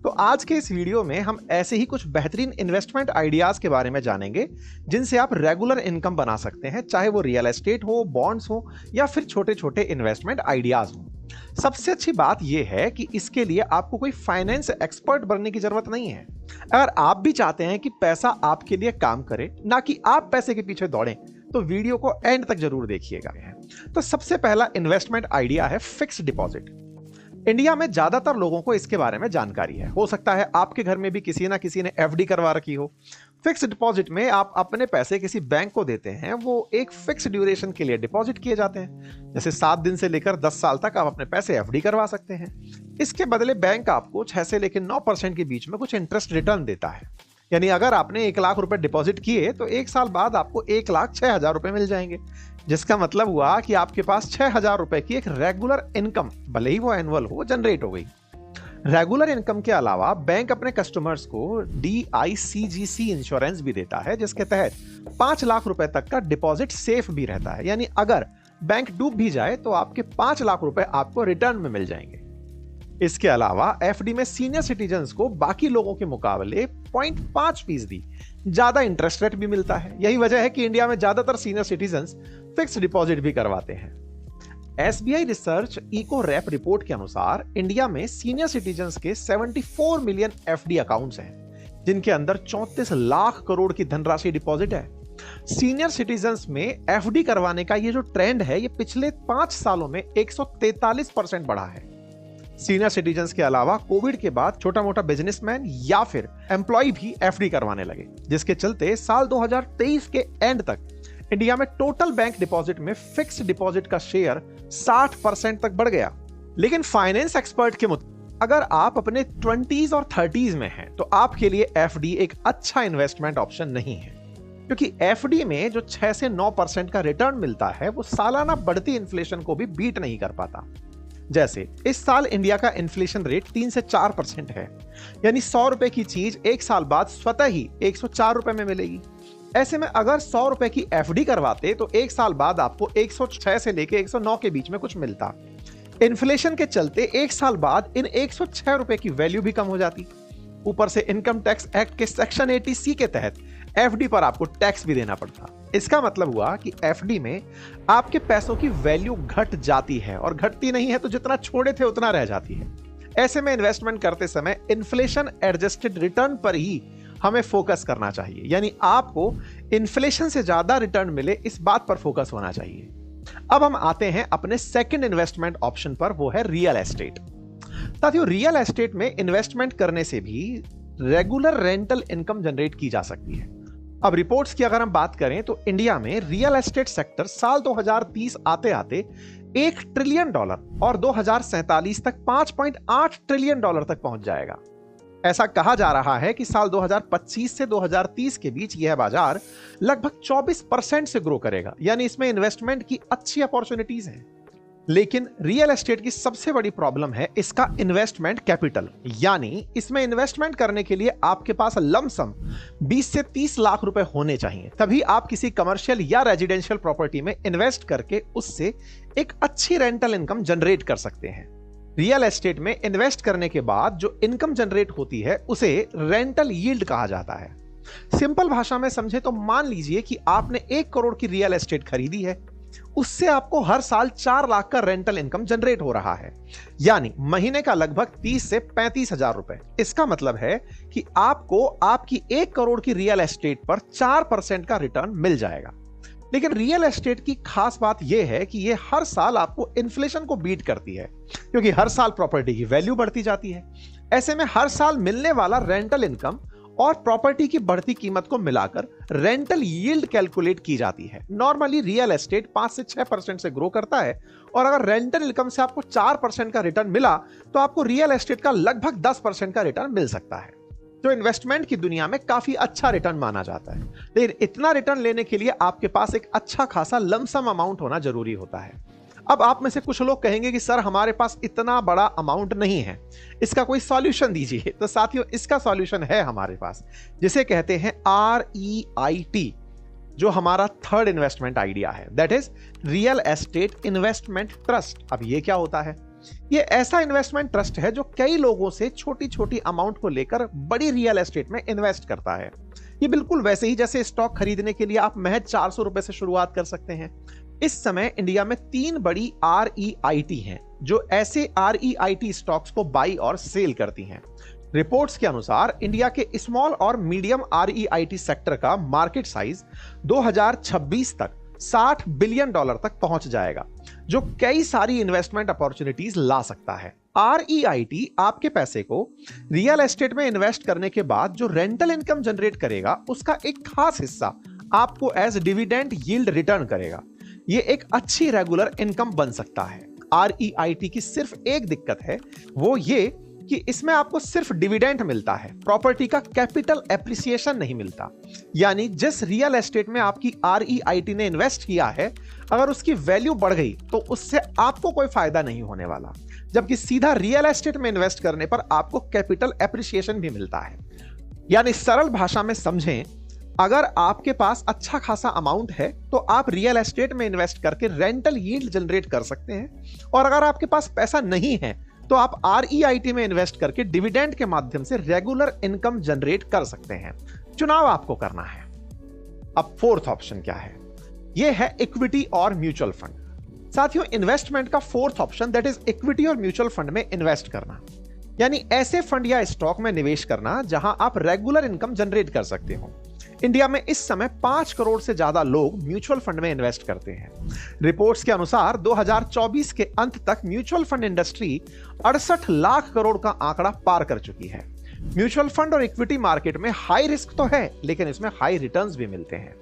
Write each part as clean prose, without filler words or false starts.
तो आज के इस वीडियो में हम ऐसे ही कुछ बेहतरीन इन्वेस्टमेंट आइडियाज के बारे में जानेंगे जिनसे आप रेगुलर इनकम बना सकते हैं, चाहे वो रियल एस्टेट हो, बॉन्ड्स हो या फिर छोटे छोटे इन्वेस्टमेंट आइडियाज हो। सबसे अच्छी बात यह है कि इसके लिए आपको कोई फाइनेंस एक्सपर्ट बनने की जरूरत नहीं है। अगर आप भी चाहते हैं कि पैसा आपके लिए काम करे, ना कि आप पैसे के पीछे दौड़ें, तो वीडियो को एंड तक जरूर देखिएगा। तो सबसे पहला इन्वेस्टमेंट आइडिया है फिक्स्ड डिपॉजिट। इंडिया में ज्यादातर लोगों को इसके बारे में जानकारी है। हो सकता है आपके घर में भी किसी ना किसी ने एफडी करवा रखी हो। फिक्स्ड डिपॉजिट में आप अपने पैसे किसी बैंक को देते हैं, वो एक फिक्स ड्यूरेशन के लिए डिपॉजिट किए जाते हैं। जैसे 7 दिन से लेकर 10 साल तक आप अपने पैसे एफडी करवा सकते हैं। इसके बदले बैंक आपको 6 से लेकर 9% के बीच में कुछ इंटरेस्ट रिटर्न देता है। यानी अगर आपने 1 लाख रुपए डिपॉजिट किए तो 1 साल बाद आपको 1,06,000 रुपए मिल जाएंगे, जिसका मतलब हुआ कि आपके पास 6,000 रुपए की एक रेगुलर इनकम, भले ही वो एनुअल हो, जनरेट हो गई। रेगुलर इनकम के अलावा बैंक अपने कस्टमर्स को DICGC इंश्योरेंस भी देता है, जिसके तहत 5 लाख रुपए तक का डिपॉजिट सेफ भी रहता है। यानी अगर बैंक डूब भी जाए तो आपके 5 लाख रुपए आपको रिटर्न में मिल जाएंगे। इसके अलावा एफडी में सीनियर सिटीजन्स को बाकी लोगों के मुकाबले 0.5% ज्यादा इंटरेस्ट रेट भी मिलता है। यही वजह है कि इंडिया में ज्यादातर सीनियर सिटीजन्स फिक्स डिपॉजिट भी करवाते हैं। SBI research Ecowrap report के अनुसार इंडिया में सीनियर सिटीजन्स के 74 मिलियन एफडी अकाउंट्स हैं, जिनके अंदर 34 लाख करोड़ की धनराशि डिपॉजिट है। सीनियर सिटीजन्स में एफडी करवाने का ये जो ट्रेंड है, ये पिछले 5 सालों में 143% बढ़ा है। सीनियर सिटीजन्स के अलावा कोविड के बाद छोटा मोटा बिजनेसमैन या फिर एम्प्लॉय भी एफडी करवाने लगे, जिसके चलते साल 2023 के एंड तक इंडिया में टोटल बैंक डिपॉजिट में फिक्स्ड डिपॉजिट का शेयर 60% तक बढ़ गया। लेकिन फाइनेंस एक्सपर्ट के मुताबिक अगर आप अपने 20s और 30s में हैं, तो आपके लिए एफडी एक अच्छा इन्वेस्टमेंट ऑप्शन नहीं है, क्योंकि एफडी में जो 6 से 9% का रिटर्न मिलता है, वो सालाना बढ़ती इन्फ्लेशन को भी बीट नहीं कर पाता। जैसे इस साल इंडिया का इन्फ्लेशन रेट 3 से 4% है, यानी 100 रुपए की चीज 1 साल बाद स्वतः ही 104 रुपए में मिलेगी। ऐसे में अगर 100 रुपए की एफडी करवाते तो 1 साल बाद आपको 106 से लेके 109 के बीच में कुछ मिलता। इन्फ्लेशन के चलते 1 साल बाद इन 106 रुपए की वैल्यू भी कम हो जाती। ऊपर से इनकम टैक्स एक्ट के सेक्शन 80C के तहत एफडी पर आपको टैक्स भी देना पड़ता। इसका मतलब हुआ कि एफडी में आपके पैसों की वैल्यू घट जाती है, और घटती नहीं है तो जितना छोड़े थे उतना रह जाती है। ऐसे में इन्वेस्टमेंट करते समय इन्फ्लेशन एडजस्टेड रिटर्न पर ही हमें फोकस करना चाहिए, यानी आपको इन्फ्लेशन से ज्यादा रिटर्न मिले, इस बात पर फोकस होना चाहिए। अब हम आते हैं अपने सेकंड इन्वेस्टमेंट ऑप्शन पर, वो है रियल एस्टेट। साथियों, रियल एस्टेट में इन्वेस्टमेंट करने से भी रेगुलर रेंटल इनकम जनरेट की जा सकती है। अब रिपोर्ट्स की अगर हम बात करें तो इंडिया में रियल एस्टेट सेक्टर साल 2030 आते आते $1 ट्रिलियन और 2047 तक $5.8 ट्रिलियन तक पहुंच जाएगा। ऐसा कहा जा रहा है कि साल 2025 से 2030 के बीच यह बाजार लगभग 24% से ग्रो करेगा, यानी इसमें इन्वेस्टमेंट की अच्छी अपॉर्चुनिटीज हैं। लेकिन रियल एस्टेट की सबसे बड़ी प्रॉब्लम है इसका इन्वेस्टमेंट कैपिटल, यानी इसमें इन्वेस्टमेंट करने के लिए आपके पास लमसम 20 से 30 लाख रुपए होने चाहिए, तभी आप किसी कमर्शियल या रेजिडेंशियल प्रॉपर्टी में इन्वेस्ट करके उससे एक अच्छी रेंटल इनकम जनरेट कर सकते हैं। रियल एस्टेट में इन्वेस्ट करने के बाद जो इनकम जनरेट होती है उसे रेंटल यील्ड कहा जाता है। सिंपल भाषा में समझे तो मान लीजिए कि आपने 1 करोड़ की रियल एस्टेट खरीदी है, उससे आपको हर साल 4 लाख का रेंटल इनकम जनरेट हो रहा है, यानी महीने का लगभग 30 से 35 हजार रुपए। इसका मतलब है कि आपको आपकी 1 करोड़ की रियल एस्टेट पर 4% का रिटर्न मिल जाएगा। लेकिन रियल एस्टेट की खास बात यह है कि यह हर साल आपको इन्फ्लेशन को बीट करती है, क्योंकि हर साल प्रॉपर्टी की वैल्यू बढ़ती जाती है। ऐसे में हर साल मिलने वाला रेंटल इनकम और प्रॉपर्टी की बढ़ती कीमत को मिलाकर रेंटल यील्ड कैलकुलेट की जाती है। नॉर्मली रियल एस्टेट 5 से 6% से ग्रो करता है, और अगर रेंटल इनकम से आपको 4% का रिटर्न मिला तो आपको रियल एस्टेट का लगभग 10% का रिटर्न मिल सकता है, जो इन्वेस्टमेंट की दुनिया में काफी अच्छा रिटर्न माना जाता है। लेकिन इतना रिटर्न लेने के लिए आपके पास एक अच्छा खासा लमसम अमाउंट होना जरूरी होता है। अब आप में से कुछ लोग कहेंगे कि सर हमारे पास इतना बड़ा अमाउंट नहीं है, इसका कोई सॉल्यूशन दीजिए। तो साथियों, इसका सॉल्यूशन है हमारे पास, जिसे कहते हैं REIT, जो हमारा थर्ड इन्वेस्टमेंट आइडिया है, that is real estate investment trust. अब ये क्या होता है? ये ऐसा इन्वेस्टमेंट ट्रस्ट है जो कई लोगों से छोटी छोटी अमाउंट को लेकर बड़ी रियल एस्टेट में इन्वेस्ट करता है। ये बिल्कुल वैसे ही जैसे स्टॉक खरीदने के लिए आप महज 400 रुपए से शुरुआत कर सकते हैं। इस समय इंडिया में 3 बड़ी REIT हैं जो ऐसे REIT स्टॉक्स को बाई और सेल करती हैं। रिपोर्ट्स के अनुसार इंडिया के स्मॉल और मीडियम REIT सेक्टर का मार्केट साइज 2026 तक $60 बिलियन तक पहुंच जाएगा, जो कई सारी इन्वेस्टमेंट अपॉर्चुनिटीज ला सकता है। REIT आपके पैसे को रियल एस्टेट में इन्वेस्ट करने के बाद जो रेंटल इनकम जनरेट करेगा उसका एक खास हिस्सा आपको एज डिविडेंड यील्ड रिटर्न करेगा। ये एक अच्छी रेगुलर इनकम बन सकता है। REIT की सिर्फ एक दिक्कत है, वो ये कि इसमें आपको सिर्फ डिविडेंड मिलता है, प्रॉपर्टी का कैपिटल एप्रिसिएशन नहीं मिलता। यानी जिस रियल एस्टेट में आपकी REIT ने इन्वेस्ट किया है, अगर उसकी वैल्यू बढ़ गई तो उससे आपको कोई फायदा नहीं होने वाला, जबकि सीधा रियल एस्टेट में इन्वेस्ट करने पर आपको कैपिटल एप्रिसिएशन भी मिलता है। यानी सरल भाषा में समझें, अगर आपके पास अच्छा खासा अमाउंट है तो आप रियल एस्टेट में इन्वेस्ट करके रेंटल यील्ड जनरेट कर सकते हैं, और अगर आपके पास पैसा नहीं है तो आप REIT में इन्वेस्ट करके डिविडेंड के माध्यम से रेगुलर इनकम जनरेट कर सकते हैं। चुनाव आपको करना है। अब फोर्थ ऑप्शन क्या है? यह है इक्विटी और म्यूचुअल फंड। साथियों, इन्वेस्टमेंट का fourth option that is equity और म्यूचुअल फंड में इन्वेस्ट करना, यानी ऐसे फंड या स्टॉक में निवेश करना जहां आप रेगुलर इनकम जनरेट कर सकते हो। इंडिया में इस समय 5 करोड़ से ज्यादा लोग म्यूचुअल फंड में इन्वेस्ट करते हैं। रिपोर्ट्स के अनुसार 2024 के अंत तक mutual fund industry 68 lakh crore का आंकड़ा पार कर चुकी है। म्यूचुअल फंड और इक्विटी मार्केट में हाई रिस्क तो है, लेकिन इसमें हाई रिटर्न्स भी मिलते हैं।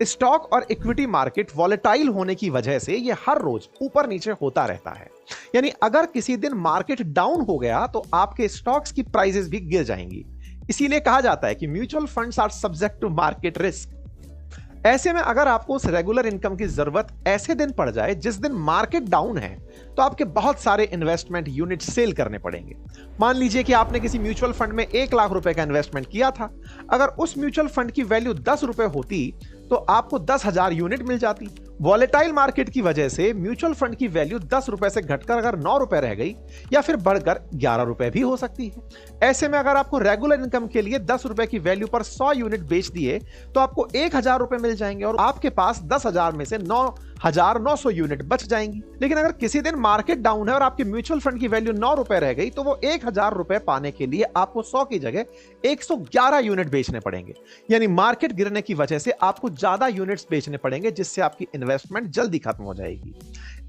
स्टॉक और इक्विटी मार्केट वॉलेटाइल होने की वजह से यह हर रोज ऊपर नीचे होता रहता है। यानी अगर किसी दिन मार्केट डाउन हो गया तो आपके स्टॉक्स की प्राइसेस भी गिर जाएंगी। इसीलिए कहा जाता है कि mutual funds are subject to market risk. ऐसे में अगर आपको उस रेगुलर इनकम की जरूरत ऐसे दिन पड़ जाए जिस दिन मार्केट डाउन है, तो आपके बहुत सारे इन्वेस्टमेंट यूनिट सेल करने पड़ेंगे। मान लीजिए कि आपने किसी म्यूचुअल फंड में 1 लाख रुपए का इन्वेस्टमेंट किया था। अगर उस म्यूचुअल फंड की वैल्यू 10 रुपए होती तो आपको 10,000 यूनिट मिल जाती। वॉलेटाइल मार्केट की वजह से म्यूचुअल फंड की वैल्यू 10 रुपए से घटकर अगर 9 रुपए रह गई या फिर बढ़कर 11 रुपए भी हो सकती है। ऐसे में अगर आपको रेगुलर इनकम के लिए 10 रुपए की वैल्यू पर 100 यूनिट बेच दिए तो आपको 1,000 रुपए मिल जाएंगे और आपके पास 10,000 में से 9,900 यूनिट बच जाएंगी। लेकिन अगर किसी दिन मार्केट डाउन है और आपके म्यूचुअल फंड की वैल्यू 9 रुपए रह गई तो वो 1,000 रुपए पाने के लिए आपको 100 की जगह 111 यूनिट बेचने पड़ेंगे। यानी मार्केट गिरने की वजह से आपको ज्यादा यूनिट्स बेचने पड़ेंगे, जिससे आपकी इन्वेस्टमेंट जल्दी खत्म हो जाएगी।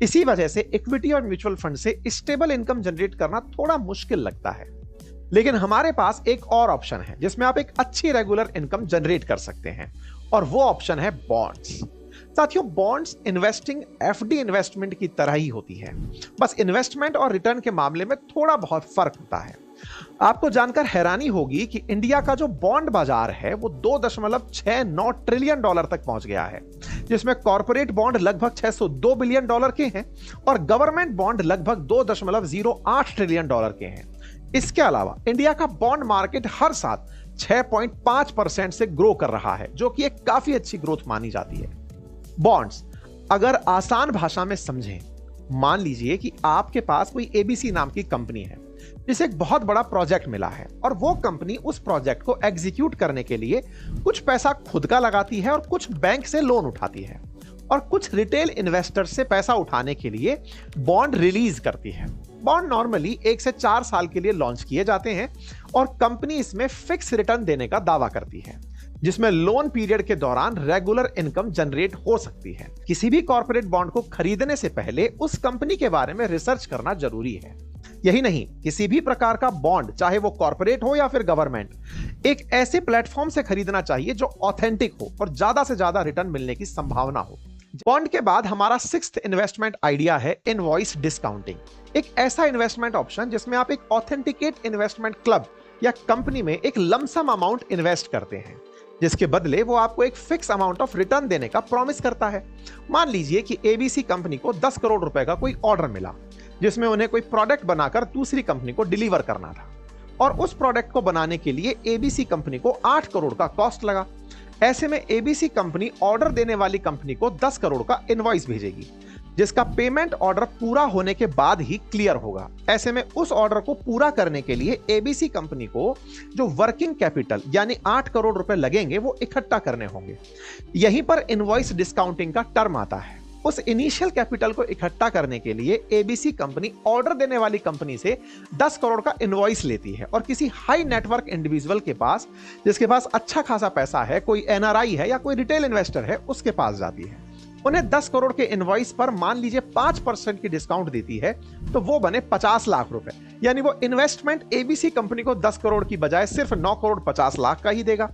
इसी वजह से इक्विटी और म्यूचुअल फंड से स्टेबल इनकम जनरेट करना थोड़ा मुश्किल लगता है। लेकिन हमारे पास एक और ऑप्शन है जिसमें आप एक अच्छी रेगुलर इनकम जनरेट कर सकते हैं, और वो ऑप्शन है बॉन्ड्स। साथियों, बॉन्ड्स इन्वेस्टिंग FD इन्वेस्टमेंट की तरह ही होती है, बस इन्वेस्टमेंट और रिटर्न के मामले में थोड़ा बहुत फर्क होता है। आपको जानकर हैरानी होगी कि इंडिया का जो बॉन्ड बाजार है वो $2.69 ट्रिलियन तक पहुंच गया है, जिसमें कॉर्पोरेट बॉन्ड लगभग $602 बिलियन के हैं और गवर्नमेंट बॉन्ड लगभग $2.08 ट्रिलियन के हैं। इसके अलावा इंडिया का बॉन्ड मार्केट हर साल 6.5% से ग्रो कर रहा है, जो कि एक काफी अच्छी ग्रोथ मानी जाती है। बॉन्ड्स अगर आसान भाषा में समझें, मान लीजिए कि आपके पास कोई ABC नाम की कंपनी है जिसे एक बहुत बड़ा प्रोजेक्ट मिला है और वो कंपनी उस प्रोजेक्ट को एग्जीक्यूट करने के लिए कुछ पैसा खुद का लगाती है और कुछ बैंक से लोन उठाती है और कुछ रिटेल इन्वेस्टर से पैसा उठाने के लिए बॉन्ड रिलीज करती है। बॉन्ड नॉर्मली 1 से 4 साल के लिए लॉन्च किए जाते हैं और कंपनी इसमें फिक्स रिटर्न देने का दावा करती है, जिसमें लोन पीरियड के दौरान रेगुलर इनकम जनरेट हो सकती है। किसी भी कॉर्पोरेट बॉन्ड को खरीदने से पहले उस कंपनी के बारे में रिसर्च करना जरूरी है। यही नहीं, किसी भी प्रकार का बॉन्ड, चाहे वो कॉर्पोरेट हो या फिर गवर्नमेंट, एक ऐसे प्लेटफॉर्म से खरीदना चाहिए जो ऑथेंटिक हो और ज्यादा से ज्यादा रिटर्न मिलने की संभावना हो। बॉन्ड के बाद हमारा 6th इन्वेस्टमेंट आइडिया है इनवॉइस डिस्काउंटिंग, एक ऐसा इन्वेस्टमेंट ऑप्शन जिसमें आप एक ऑथेंटिकेट इन्वेस्टमेंट क्लब या कंपनी में एक लमसम अमाउंट इन्वेस्ट करते हैं, जिसके बदले वो आपको एक फिक्स अमाउंट ऑफ रिटर्न देने का प्रॉमिस करता है। मान लीजिए कि ABC कंपनी को 10 करोड़ रुपए का कोई ऑर्डर मिला, जिसमें उन्हें कोई प्रोडक्ट बनाकर दूसरी कंपनी को डिलीवर करना था, और उस प्रोडक्ट को बनाने के लिए ABC कंपनी को 8 करोड़ का कॉस्ट लगा। ऐसे में ABC कंपनी ऑर्डर देने वाली कंपनी को 10 करोड़ का इनवॉइस भेजेगी, जिसका पेमेंट ऑर्डर पूरा होने के बाद ही क्लियर होगा। ऐसे में उस ऑर्डर को पूरा करने के लिए एबीसी कंपनी को जो वर्किंग कैपिटल यानी 8 करोड़ रुपए लगेंगे वो इकट्ठा करने होंगे। यहीं पर इनवॉइस डिस्काउंटिंग का टर्म आता है। उस इनिशियल कैपिटल को इकट्ठा करने के लिए एबीसी कंपनी ऑर्डर देने वाली कंपनी से 10 करोड़ का इनवॉइस लेती है और किसी हाई नेटवर्क इंडिविजुअल के पास, जिसके पास अच्छा खासा पैसा है, कोई एनआरआई है या कोई रिटेल इन्वेस्टर है, उसके पास जाती है। उन्हें 10 करोड़ के इनवॉइस पर मान लीजिए 5% की डिस्काउंट देती है, तो वो बने 50 लाख रुपए। यानी वो इन्वेस्टमेंट एबीसी कंपनी को 10 करोड़ की बजाय सिर्फ 9 करोड़ 50 लाख का ही देगा।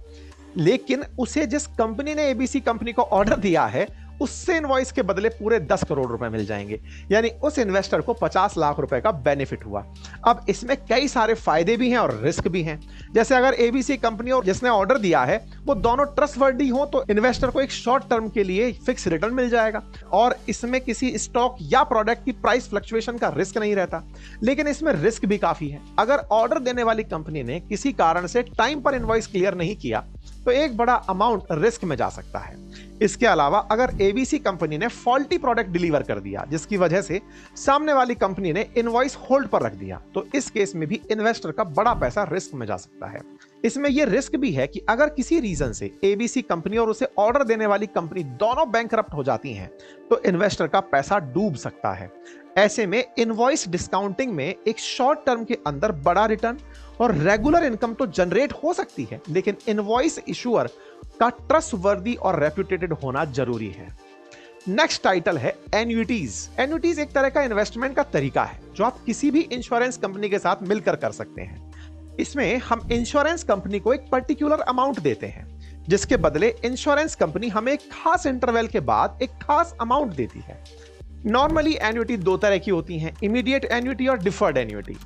लेकिन उसे जिस कंपनी ने एबीसी कंपनी को ऑर्डर दिया है उससे इनवॉइस के बदले पूरे 10 करोड़ रुपए मिल जाएंगे। यानी उस इन्वेस्टर को 50 लाख रुपए का बेनिफिट हुआ। अब इसमें कई सारे फायदे भी हैं और रिस्क भी हैं। जैसे अगर एबीसी कंपनी और जिसने ऑर्डर दिया है वो दोनों ट्रस्टवर्दी हो तो इन्वेस्टर को एक शॉर्ट टर्म के लिए फिक्स रिटर्न मिल जाएगा और इसमें किसी स्टॉक या प्रोडक्ट की प्राइस फ्लक्चुएशन का रिस्क नहीं रहता। लेकिन इसमें रिस्क भी काफी है। अगर ऑर्डर देने वाली कंपनी ने किसी कारण से टाइम पर इनवॉइस क्लियर नहीं किया तो एक बड़ा अमाउंट रिस्क में जा सकता है। इसके अलावा अगर एबीसी कंपनी ने फॉल्टी प्रोडक्ट डिलीवर कर दिया जिसकी वजह से सामने वाली कंपनी ने इनवॉइस होल्ड पर रख दिया तो इस केस में भी इन्वेस्टर का बड़ा पैसा रिस्क में जा सकता है। इसमें यह रिस्क भी है कि अगर किसी रीजन से एबीसी कंपनी और उसे ऑर्डर देने वाली कंपनी दोनों बैंकरप्ट हो जाती हैं तो इन्वेस्टर का पैसा डूब सकता है। ऐसे में इनवॉइस डिस्काउंटिंग में एक शॉर्ट टर्म के अंदर बड़ा रिटर्न और रेगुलर इनकम तो जनरेट हो सकती है, लेकिन इनवॉइस इशूअर का ट्रस्टवर्दी और रेप्यूटेटेड होना जरूरी है। नेक्स्ट टाइटल है एन्युइटीज। एन्युइटीज एक तरह का इन्वेस्टमेंट का तरीका है जो आप किसी भी इंश्योरेंस कंपनी के साथ मिलकर कर सकते हैं। इसमें हम इंश्योरेंस कंपनी को एक पर्टिकुलर अमाउंट देते हैं जिसके बदले इंश्योरेंस कंपनी हमें एक खास इंटरवल के बाद एक खास अमाउंट देती है। नॉर्मली एन्युइटी दो तरह की होती हैं, इमीडिएट एन्युइटी और डिफर्ड एन्युइटी।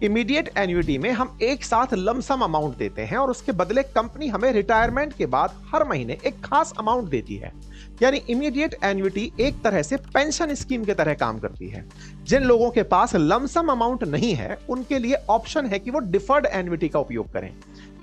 इमीडिएट एन्युइटी में हम एक साथ लमसम अमाउंट देते हैं और उसके बदले कंपनी हमें रिटायरमेंट के बाद हर महीने एक खास अमाउंट देती है। यानी इमीडिएट एन्युइटी एक तरह से पेंशन स्कीम की तरह काम करती है। जिन लोगों के पास लमसम अमाउंट नहीं है उनके लिए ऑप्शन है कि वो डिफर्ड एन्युइटी का उपयोग करें।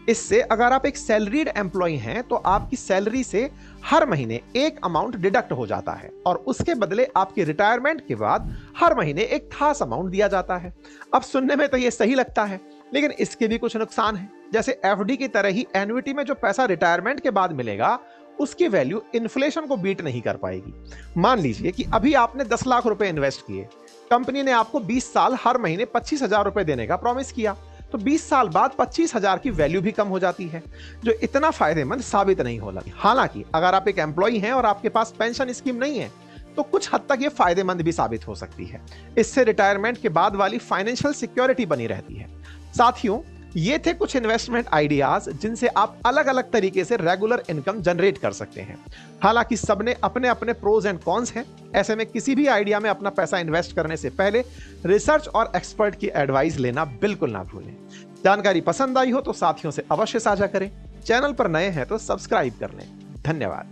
इससे अगर आप एक सैलरीड एम्प्लॉय हैं तो आपकी सैलरी से हर महीने एक अमाउंट डिडक्ट हो जाता है और उसके बदले आपके रिटायरमेंट के बाद हर महीने एक खास अमाउंट दिया जाता है। अब सुनने में तो ये सही लगता है, लेकिन इसके भी कुछ नुकसान हैं। जैसे एफडी की तरह ही एन्युइटी में जो पैसा रिटायरमेंट के बाद मिलेगा उसकी वैल्यू इन्फ्लेशन को बीट नहीं कर पाएगी। मान लीजिए कि अभी आपने 10 लाख रुपए इन्वेस्ट किए, कंपनी ने आपको 20 साल हर महीने 25,000 रुपए देने का प्रॉमिस किया, तो 20 साल बाद 25,000 की वैल्यू भी कम हो जाती है जो इतना फायदेमंद साबित नहीं हो लगी। हालांकि अगर आप एक एम्प्लॉय हैं और आपके पास पेंशन स्कीम नहीं है तो कुछ हद तक ये फायदेमंद भी साबित हो सकती है। इससे रिटायरमेंट के बाद वाली फाइनेंशियल सिक्योरिटी बनी रहती है। साथियों, ये थे कुछ इन्वेस्टमेंट आइडियाज जिनसे आप अलग अलग तरीके से रेगुलर इनकम जनरेट कर सकते हैं। हालांकि सबने अपने अपने प्रोज एंड कॉन्स हैं। ऐसे में किसी भी आइडिया में अपना पैसा इन्वेस्ट करने से पहले रिसर्च और एक्सपर्ट की एडवाइस लेना बिल्कुल ना भूलें। जानकारी पसंद आई हो तो साथियों से अवश्य साझा करें। चैनल पर नए हैं तो सब्सक्राइब कर लें। धन्यवाद।